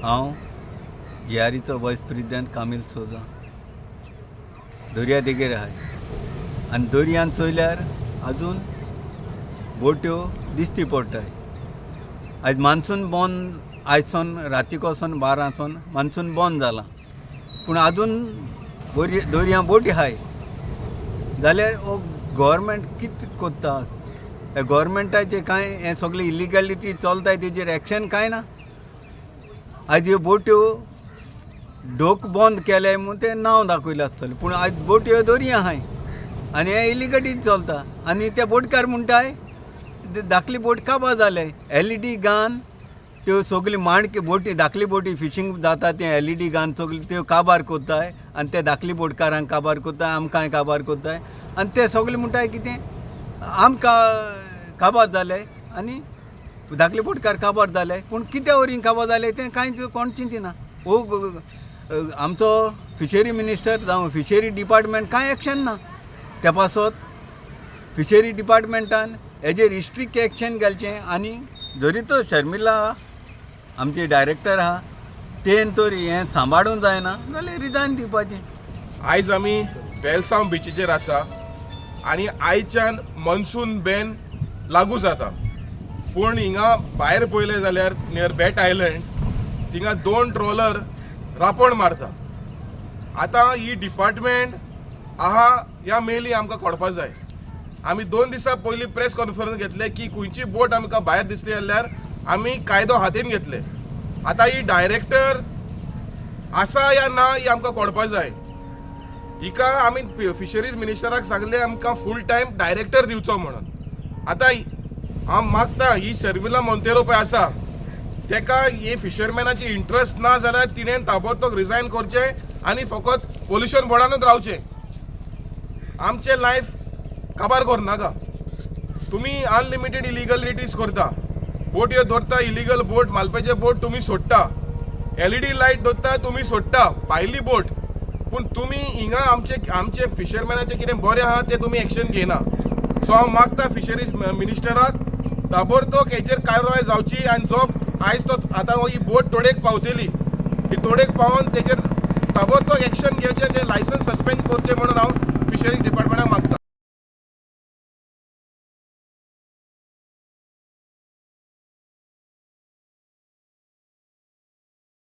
हांव जीआरईचो वायस प्रेसिडेंट कामील सोजा दर्या देगेर आहाय आनी दर्यान चोयल्यार आजून बोट्यो दिश्टी पडटाय. आयज मान्सून बंद आयजसून रातीकोसून 12 मान्सून बंद जाला पूण आजून दर्या बोटी आहाय जाल्यार हो गव्हर्मेंट कितें कोत्ता. गव्हर्मेंटाचे कांय हें सगळी इलिगॅलिटी चलताय तेजेर एक्शन कांय ना. आयज ह्यो बोट्यो ढोक बंद केले म्हूण तें नांव दाखयलें आसतलें पूण आयज बोट्यो दर्या आहाय आनी हें इलिगॅलिटी चलता आनी ते बोटकार म्हणटाय धाकली बोट काबार जाले. LED घान त्यो सगळी माणकी बोटी धाकली बोटी फिशींग जाता ते LED घान सगळी त्यो काबार कोत्ताय आनी ते धाकली बोटकारांक काबार कोत्ताय आमकांय काबार कोत्ताय आनी ते सगळे म्हणटाय कितें आमकां काबार जाले आनी धाकले बोटकार काबार जाले पूण कित्या वरी काबार जाले तें कांयच कोण चिंतिना. हो आमचो फिशरी मिनिस्टर जावं फिशरी डिपार्टमेंट कांय एक्शन ना. त्या पासत फिशरी डिपार्टमेंटान हेजेर स्ट्रिक्ट एक्शन घालचें आनी जरी तो शर्मिला आमचे डायरेक्टर आहा तेन तर हें सांबाळूंक जायना जाल्यार रिजायन दिवपाचें. आयज आमी वेलसांव बिचीचेर आसा आनी आयच्यान मॉन्सून बॅन लागू जाता पूण हिंगा भायर पळयलें जाल्यार नियर बॅट आयलंड थिंगा 2 ट्रॉलर रापण मारता. आतां ही डिपार्टमेंट आहा ह्या मेली आमकां कळपाक जाय. आमी 2 दिसां पयलीं प्रेस कॉन्फरन्स घेतले की खंयची बोट आमकां भायर दिसली जाल्यार आमी कायदो हातीन घेतले. आतां ही डायरेक्टर आसा या ना ही आमकां कळपाक जाय. हिका आमी फिशरीज मिनिस्टराक सांगले आमकां फूल टायम डायरेक्टर दिवचो म्हणून. आतां हांव मागता ही शर्मिला मोंतेरो पळय आसा तेका ही फिशरमॅनाची इंट्रस्ट ना जाल्यार तिणें ताबडतोब रिजायन करचें आनी फकत पोल्युशन बोर्डानूच रावचें. आमचें लायफ काबार करनाका. तुमी अनलिमिटेड इलिगलिटीज करता. बोट ह्यो धरता इलिगल बोट मालपेचे बोट तुमी सोडटा. LED लायट धरता तुमी सोडटा भायली बोट पूण तुमी हिंगा आमचे फिशरमॅनाचें कितें बरें आहा तें तुमी एक्शन घेयना. सो हांव मागता फिशरीज मिनिस्टराक ताबडतोब हेचेर कारवाय जावची आनी जो आयज तो आतां ही बोट तोडेक पावतली ही तोडेक पावोन तेचेर ताबडतोब एक्शन घेवचें ते लायसन्स सस्पेंड करचें म्हणून हांव फिशरीज डिपार्टमेंटाक मागता.